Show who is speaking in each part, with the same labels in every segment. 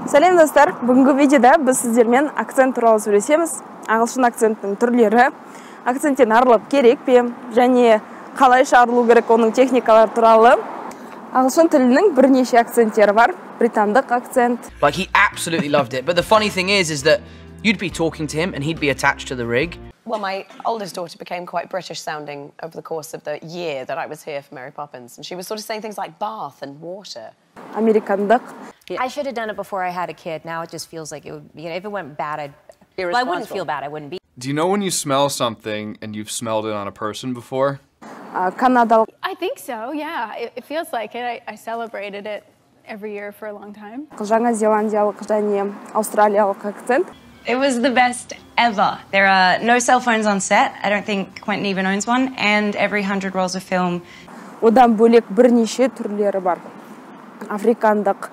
Speaker 1: Сәлем достар, бүгінгі видеода біз сіздермен акцент туралы сөйлесеміз. Ағылшын акценттің түрлері, акценттен арылып керек пе, және қалай арылу керек оның техникалары туралы. Ағылшын тілінің бірнеше акценттері бар, британдық акцент.
Speaker 2: Like he absolutely loved it. But the funny thing is that you'd be talking to him and he'd be attached to the rig.
Speaker 3: Well, my oldest daughter became quite British sounding over the course of the year that I was here for Mary Poppins. And she was sort of saying things like bath and water.
Speaker 1: Американдық.
Speaker 4: I should have done it before I had a kid. Now it just feels like it would, if it went bad, I wouldn't feel bad. I wouldn't be.
Speaker 5: Do you know when you smell something and you've smelled it on a person before?
Speaker 1: Канадалық.
Speaker 6: I think so, yeah. It feels like it. I celebrated it every year for a long time.
Speaker 1: Жаңа Зеландиялық және Австралиялық акцент.
Speaker 7: It was the best ever. There are no cell phones on set. I don't think Quentin even owns one. And every 100 rolls of film.
Speaker 1: Одан бөлек бірнеше түрлері бар. Африкандық,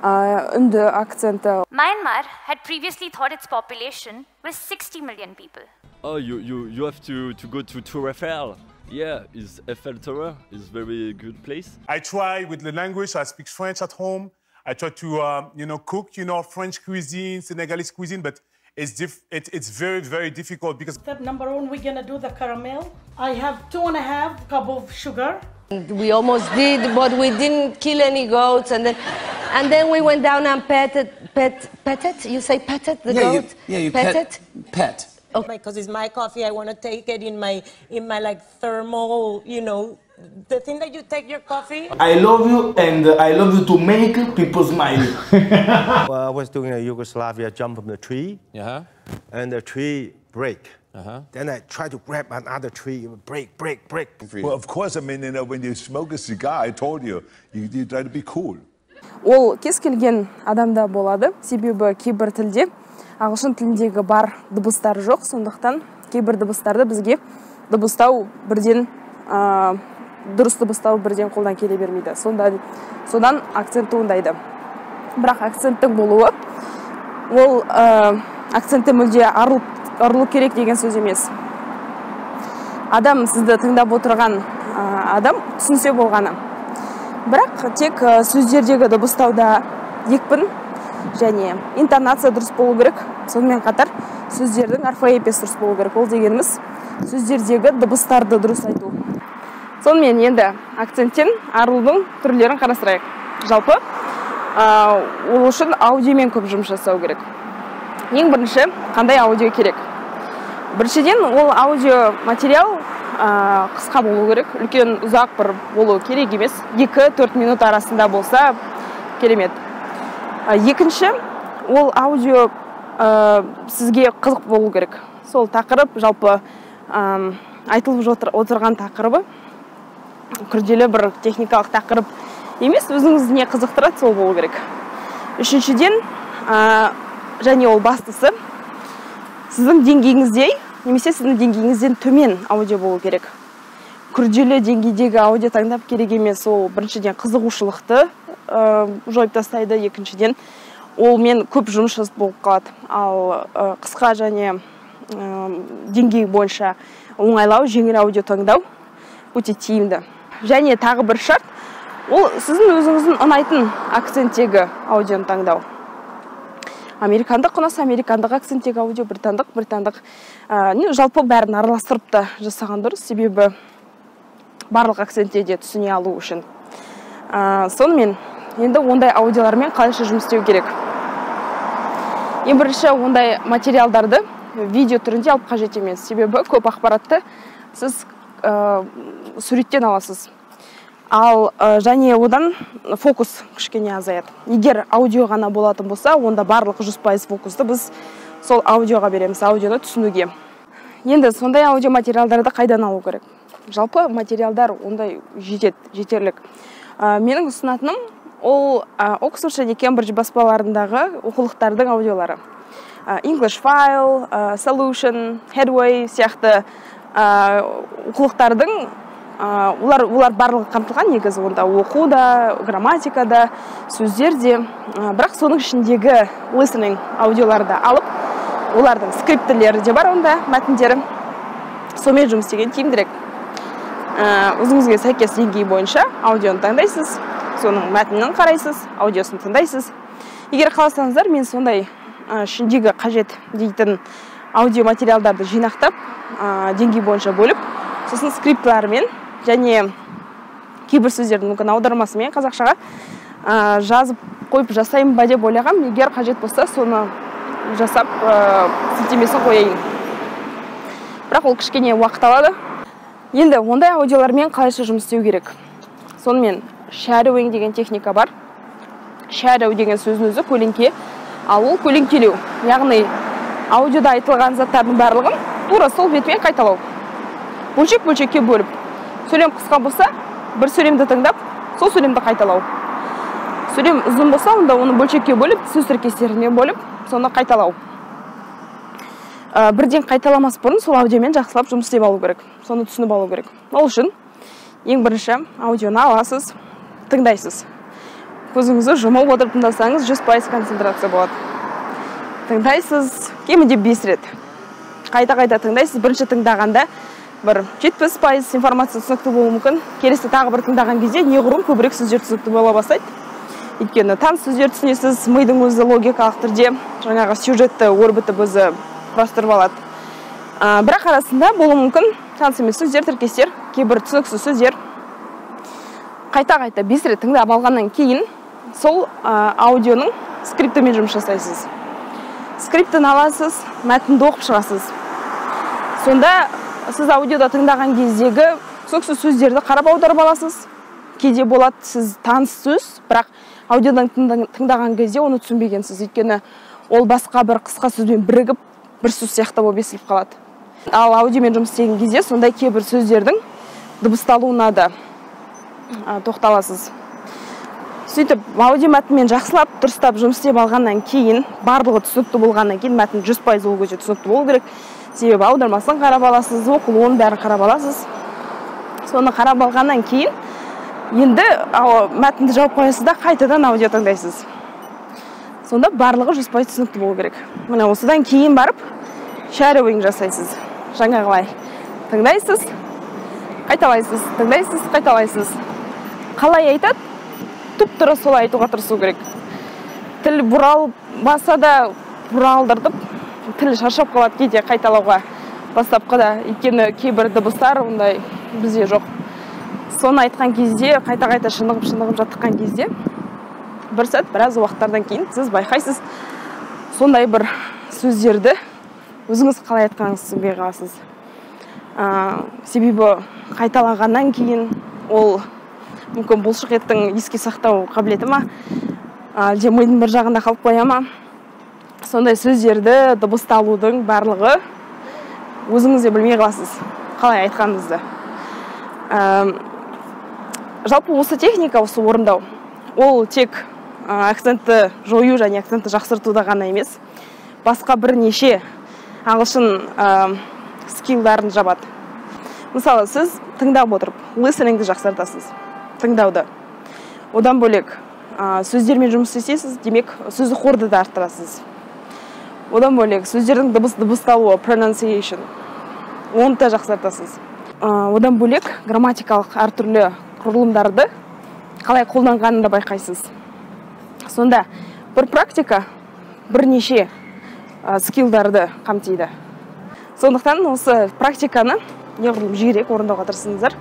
Speaker 1: үнді акценті.
Speaker 8: Myanmar had previously thought its population was 60 million people.
Speaker 9: Oh, you have to go to Tour Eiffel. Yeah, Eiffel Tower is very good place.
Speaker 10: I try with the language. I speak French at home. I try to cook French cuisine, Senegalese cuisine, but it's very, very difficult because
Speaker 11: Step number one, we're gonna do the caramel. I have 2.5 cups of sugar.
Speaker 12: We almost did, but we didn't kill any goats, and then we went down and petted. You say petted the goat?
Speaker 13: You pet.
Speaker 11: Okay. Because it's my coffee, I want to take it in my like thermal, the thing that you take your coffee.
Speaker 13: I love you, and I love you to make people smile.
Speaker 14: I was doing a Yugoslavia jump from the tree, and the tree break. Then I try to grab another tree, break.
Speaker 15: Well, of course, I mean, when you smoke a cigar, I told you try to be cool.
Speaker 1: Ол кез келген адамда болады, себебі кейбір тілде ағылшын тіліндегі бар дыбыстар жоқ, сондықтан кейбір дыбыстарды бізге дыбыстау бірден дұрыс дыбыстау бірден қолдан келе бермейді. Содан акцент туындайды. Бірақ акценттің болуы ол акцентті мүлде арылу керек деген сөз емес. Адам сізді тыңдап отырған адам түсінсе болғаны. Бірақ тек сөздердегі дыбыстауда екпін және интонация дұрыс болу керек. Сонымен қатар сөздердің орфоэпиясы дұрыс болу керек. Ол дегеніміз сөздердегі дыбыстарды дұрыс айту. Сонымен енді акценттен арылудың түрлерін қарастырайық. Жалпы ол үшін аудиомен көп жұмыс жасау керек. Ең бірінші, қандай аудио керек? Біріншіден ол аудио материал қысқа болу керек, үлкен ұзақ бір болу керек емес, 2-4 минут арасында болса керемет. Екінші, ол аудио сізге қызық болу керек. Сол тақырып, жалпы айтылып отырған тақырыбы күрделі бір техникалық тақырып емес, өзіңізді не қызықтырады, сол болу керек. Үшіншіден, және ол бастысы, сіздің деңгейіңіздей, немесе сіздің деңгейіңізден төмен аудио болу керек. Күрделі деңгейдегі аудио таңдап керек емес, ол біріншіден қызығушылықты жойып тастайды, екіншіден ол мен көп жұмыс жасап болып қалады. Ал қысқа және деңгей бойынша оңайлау, жеңіл аудио таңдау өте тиімді. Және тағы бір шарт, ол сіздің өзіңіздің ұнайтын акценттегі аудионы таңдау. Американдық ұнаса, американдық акценттегі аудио, британдық. Жалпы бәрін араластырып та жасаған дұрыс, себебі барлық акцентте де түсіне алу үшін. Сонымен, енді ондай аудиолармен қалайша жұмыс істеу керек. Ең бірінші, ондай материалдарды видео түрінде алып қажет емес, себебі көп ақпаратты сіз суреттен аласыз. Ал және одан фокус кішкене азаяды. Егер аудио ғана болатын болса, онда барлық 100% фокусты біз сол аудиоға береміз, аудионы түсінуге. Енді сондай аудио материалдарды қайдан алу керек? Жалпы материалдар ондай жетерлік. Менің ұсынатыным ол Оксфорд және Кембридж баспаларындағы оқулықтардың аудиолары. English File, Solution, Headway сияқты оқулықтардың олар барлығы қамтылған, негізі онда оқу да, грамматика да, сөздер де, бірақ соның ішіндегі listening аудиоларды алып, олардың скриптілері де бар онда, мәтіндері. Сонымен жұмыс істеген тиімдірек. Өзіңізге сәйкес деңгей бойынша аудионы таңдайсыз, соның мәтінін қарайсыз, аудиосын тыңдайсыз. Егер қаласаңыздар, мен сондай ішіндегі қажет дейтін аудио материалдарды жинақтап, деңгей бойынша бөліп, сосын скрипталармен және кейбір сөздердің мүмкін аудармасымен қазақшаға жазып қойып жасаймын ба деп ойлағам. Егер қажет болса, соны жасап сілтемесін қояйын. Бірақ ол кішкене уақыт алады. Енді ондай аудиолармен қалайша жұмыс істеу керек? Сонымен shadowing деген техника бар. Shadow деген сөздің өзі көлеңке, ал ол көлеңкелеу. Яғни аудиода айтылған заттардың барлығын тура сол бетімен қайталау. Бөлшек-бөлшекке бөліп. Сөйлем қысқа болса, бір сөйлемді тыңдап, сол сөйлемді қайталау. Сөйлем ұзын болса, онда оны бөлшекке бөліп, сөз тіркестеріне бөліп, соны қайталау. Бірден қайталамас бұрын сол аудиомен жақсылап жұмыс істеп алу керек. Соны түсініп алу керек. Ол үшін ең бірінші аудионы аласыз, тыңдайсыз. Көзіңізді жұмып отырып тыңдасаңыз 100% концентрация болады. Тыңдайсыз, кемінде 5 рет. Қайта-қайта тыңдайсыз. Бірінші тыңдағанда бір 70% информация түсінікті болуы мүмкін. Келесі тағы бір тыңдаған кезде неғұрлым көбірек сөздер түсінікті бола бастайды. Өйткені таныс сөздер түсінесіз, мидың өзі логикалық түрде жаңағы сюжетті өрбітіп өзі құрастырып алады. Бірақ арасында болуы мүмкін таныс емес сөздер, тіркестер, кейбір түсініксіз сөздер. Қайта-қайта 5 рет тыңдап алғаннан кейін сол аудионың скриптімен жұмыс жасайсыз. Скриптін аласыз, мәтінді оқып шығасыз. Сонда сіз аудиода тыңдаған кездегі түсініксіз сөздерді қарап аударып аласыз. Кейде болады сіз таныс сөз, бірақ аудиодан тыңдаған кезде оны түсінбегенсіз. Өйткені ол басқа бір қысқа сөзбен бірігіп, бір сөз сияқты болып естіліп қалады. Ал аудиомен жұмыс істеген кезде сондай кейбір сөздердің дыбысталуына да тоқталасыз. Сөйтіп, аудио мәтінмен жақсылап, дұрыстап жұмыс істеп алғаннан кейін, барлығы түсінікті болғаннан кейін, мәтін 100% ол көже түсінікті болу керек. Себебі аудармасын қарап аласыз, оқылуын бәрін қарап аласыз. Соны қарап алғаннан кейін, енді мәтінді жауып қоясыз да, қайтадан аудио тыңдайсыз. Сонда барлығы 100% түсінікті болу керек. Міне осыдан кейін барып, shadowing жасайсыз. Жаңағылай тыңдайсыз, қайталайсыз, тыңдайсыз, қайталайсыз. Қалай айтады? Тұп-тура солай айтуға тырысу керек. Тіл бұралбаса да бұралдырдып, тіл шаршап қалады кейде қайталауға бастапқыда. Өйткені кейбір дыбыстар ондай бізде жоқ. Соны айтқан кезде, қайта-қайта шынығып жаттыққан кезде, бір сәт, біраз уақыттардан кейін сіз байқайсыз, сондай бір сөздерді өзіңіз қалай айтқаныңызды түсінбей қаласыз. Себебі қайталағаннан кейін ол мүмкін бұлшық еттің еске сақтау қабілеті ма, әлде мидың бір жағында қалып қоя ма. Сондай сөздерді дыбысталудың барлығы өзіңіз де білмей қаласыз, қалай айтқаныңызды. Жалпы осы техника, осы орындау, ол тек акцентті жою және акцентті жақсартуда ғана емес, басқа бірнеше ағылшын скиллдарын жабады. Мысалы, сіз тыңдап отырып, listeningді жақсартасыз, тыңдауды. Одан бөлек сөздермен жұмыс істейсіз, демек сөзді қорды да арттырасыз. Одан бөлек сөздердің дыбысталуы, pronunciation, оны да жақсартасыз. Одан бөлек грамматикалық әртүрлі құрылымдарды қалай қолданғанын да байқайсыз. Сонда бір практика бірнеше скиллдарды қамтиды. Сондықтан осы практиканы неғұрлым жиірек орындауға тырысыңыздар.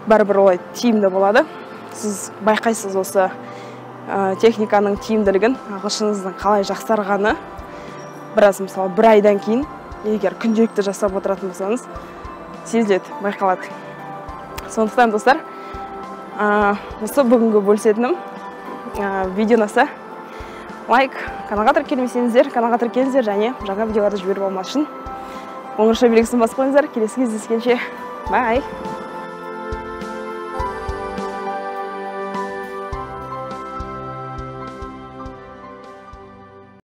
Speaker 1: Бәрібір олай тиімді болады. Сіз байқайсыз осы техниканың тиімділігін, ағылшыныңыздың қалай жақсарғаны. Біраз мысалы бір айдан кейін, егер күнделікті жасап отыратын болсаңыз, сезіледі, байқалады. Сондықтан достар, осы бүгінгі бөлісетінім видео ұнаса, лайк, каналға тіркелмесеңіздер, каналға тіркеліңіздер және жаңа видеоларды жіберіп алмас үшін оңырша белгісін басып қойыңыздар. Келесі кездескенше. Бай!